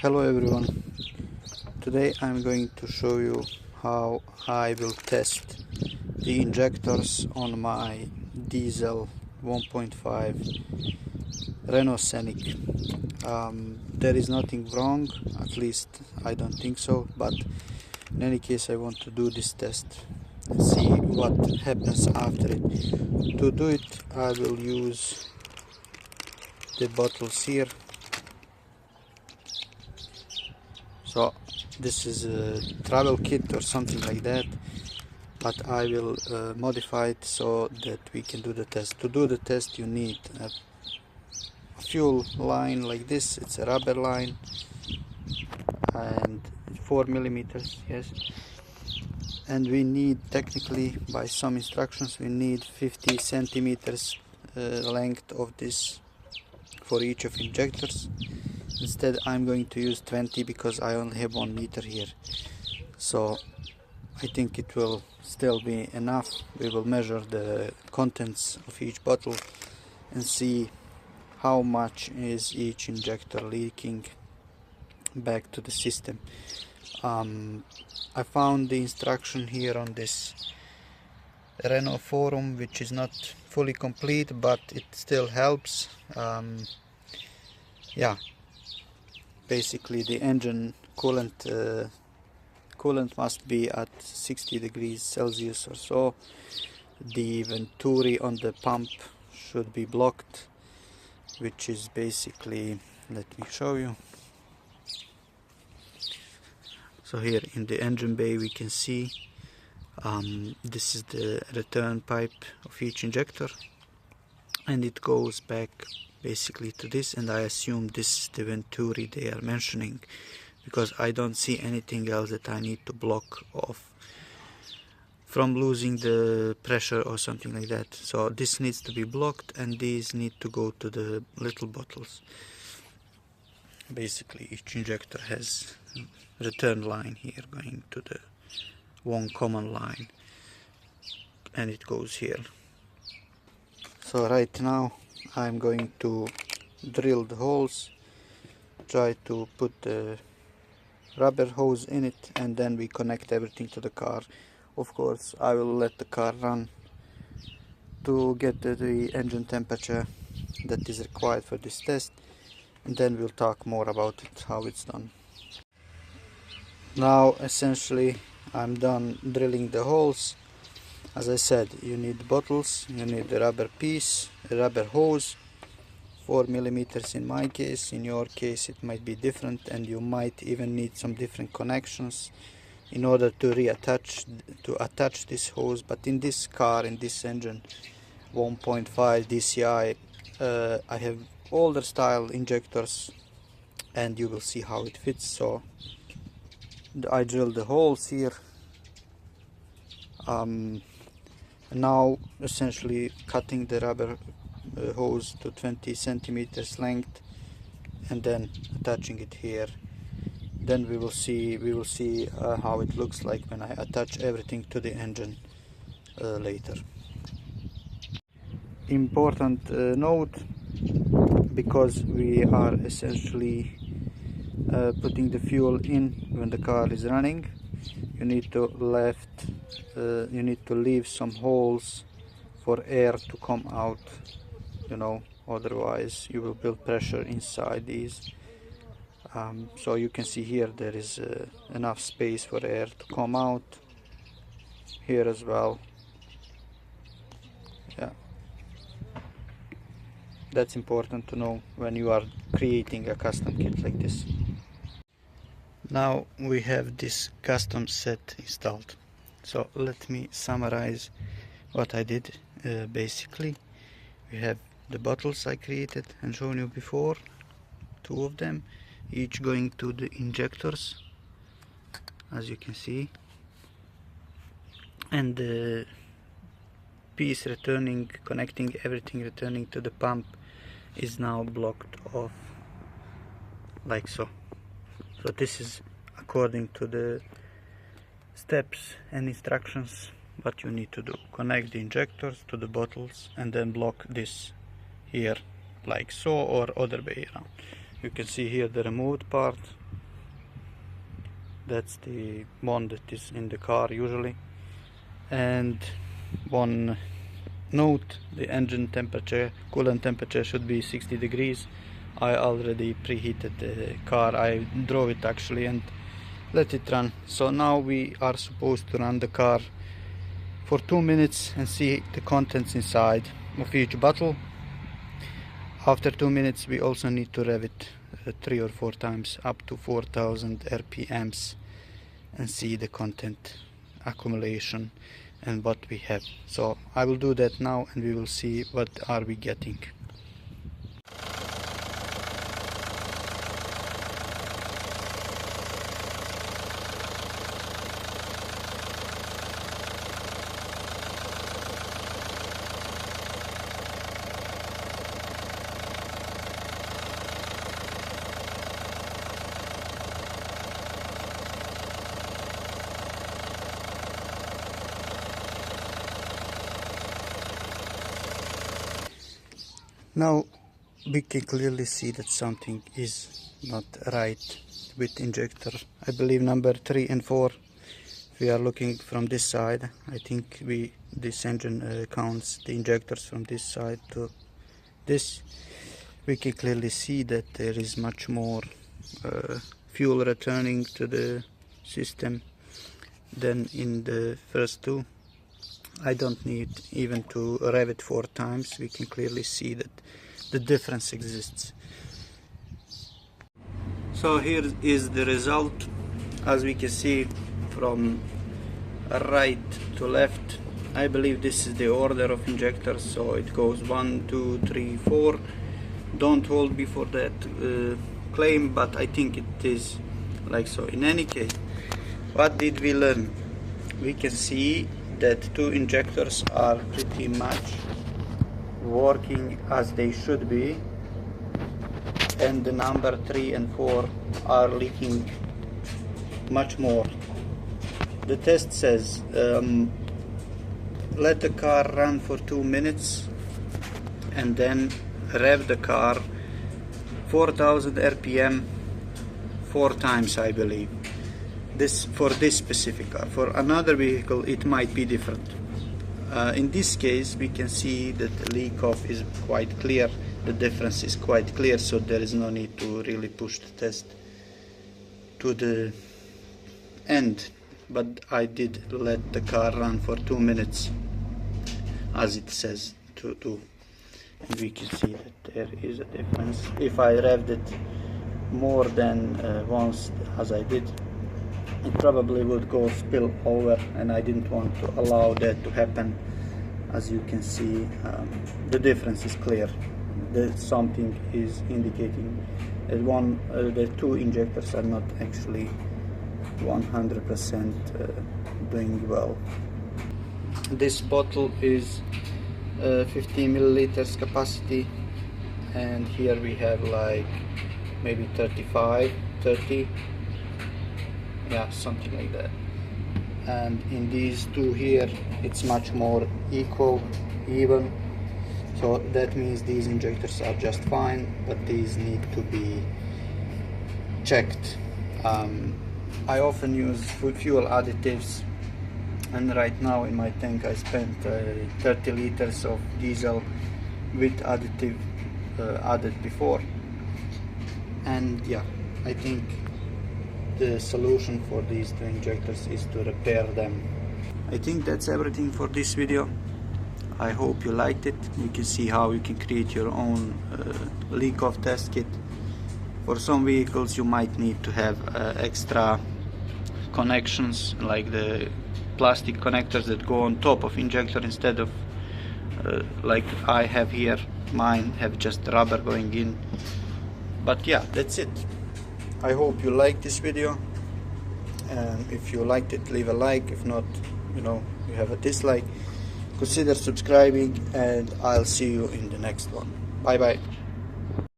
Hello everyone, today I'm going to show you how I will test the injectors on my diesel 1.5 Renault Scenic. There is nothing wrong, at least I don't think so, but in any case I want to do this test and see what happens after it. To do it I will use the bottles here. So this is a travel kit or something like that, but I will modify it so that we can do the test. To do the test you need a fuel line like this. It's a rubber line and 4 millimeters, yes, and we need, technically by some instructions, we need 50 centimeters length of this for each of injectors. Instead I'm going to use 20 because I only have 1 liter here, so I think it will still be enough. We will measure the contents of each bottle and see how much is each injector leaking back to the system. I found the instruction here on this Renault forum, which is not fully complete, but it still helps. Yeah, basically the engine coolant must be at 60 degrees Celsius or so. The venturi on the pump should be blocked, which is basically, let me show you. So here in the engine bay we can see this is the return pipe of each injector, and it goes back basically to this, and I assume this is the venturi they are mentioning, because I don't see anything else that I need to block off from losing the pressure or something like that. So this needs to be blocked, and these need to go to the little bottles. Basically each injector has a return line here going to the one common line, and it goes here. So right now I'm going to drill the holes, try to put the rubber hose in it, and then we connect everything to the car. Of course I will let the car run to get the engine temperature that is required for this test, and then we'll talk more about it, how it's done. Now essentially I'm done drilling the holes. As I said, you need bottles, you need a rubber piece, a rubber hose, 4 millimeters in my case. In your case it might be different, and you might even need some different connections in order to attach this hose. But in this car, in this engine 1.5 DCI, I have older style injectors, and you will see how it fits. So I drilled the holes here. Now essentially cutting the rubber hose to 20 centimeters length and then attaching it here. Then we will see how it looks like when I attach everything to the engine later. Important note, because we are essentially putting the fuel in when the car is running, you need to leave some holes for air to come out, you know, otherwise you will build pressure inside these. So you can see here there is enough space for air to come out, here as well. Yeah, that's important to know when you are creating a custom kit like this. Now we have this custom set installed, so let me summarize what I did. Basically we have the bottles I created and shown you before, 2 of them, each going to the injectors, as you can see, and the piece returning, connecting everything, returning to the pump is now blocked off like so. So this is according to the steps and instructions what you need to do. Connect the injectors to the bottles and then block this here like so, or other way around. You can see here the removed part That's the one that is in the car usually. And one note, the engine temperature, coolant temperature should be 60 degrees. I already preheated the car. I drove it actually and let it run. So now we are supposed to run the car for 2 minutes and see the contents inside of each bottle. After 2 minutes we also need to rev it 3 or 4 times up to 4000 RPMs and see the content accumulation and what we have. So I will do that now and we will see what are we getting. Now we can clearly see that something is not right with injector. I believe number 3 and 4. If we are looking from this side, I think this engine counts the injectors from this side to this. We can clearly see that there is much more fuel returning to the system than in the first two. I don't need even to rev it 4 times. We can clearly see that the difference exists. So here is the result. As we can see from right to left, I believe this is the order of injectors, so it goes 1, 2, 3, 4. Don't hold me for that claim, but I think it is like so. In any case, what did we learn? We can see that 2 injectors are pretty much working as they should be, and the number 3 and 4 are leaking much more. The test says let the car run for 2 minutes and then rev the car 4000 RPM 4 times, I believe. This for this specific car. For another vehicle it might be different. In this case we can see that the leak off is quite clear, the difference is quite clear, so there is no need to really push the test to the end. But I did let the car run for 2 minutes as it says to do, and we can see that there is a difference. If I revved it more than once as I did, it probably would go spill over, and I didn't want to allow that to happen. As you can see, the difference is clear. Something is indicating that the 2 injectors are not actually 100% doing well. This bottle is 15 milliliters capacity, and here we have like maybe 30, yeah, something like that. And in these 2 here it's much more even, so that means these injectors are just fine, but these need to be checked. I often use fuel additives, and right now in my tank I spent 30 liters of diesel with additive added before, and yeah, I think the solution for these 2 injectors is to repair them. I think that's everything for this video. I hope you liked it. You can see how you can create your own leak off test kit. For some vehicles you might need to have extra connections, like the plastic connectors that go on top of injector instead of like I have here. Mine have just rubber going in. But yeah, that's it. I hope you liked this video, and if you liked it, leave a like. If not, you have a dislike, consider subscribing, and I'll see you in the next one. Bye bye.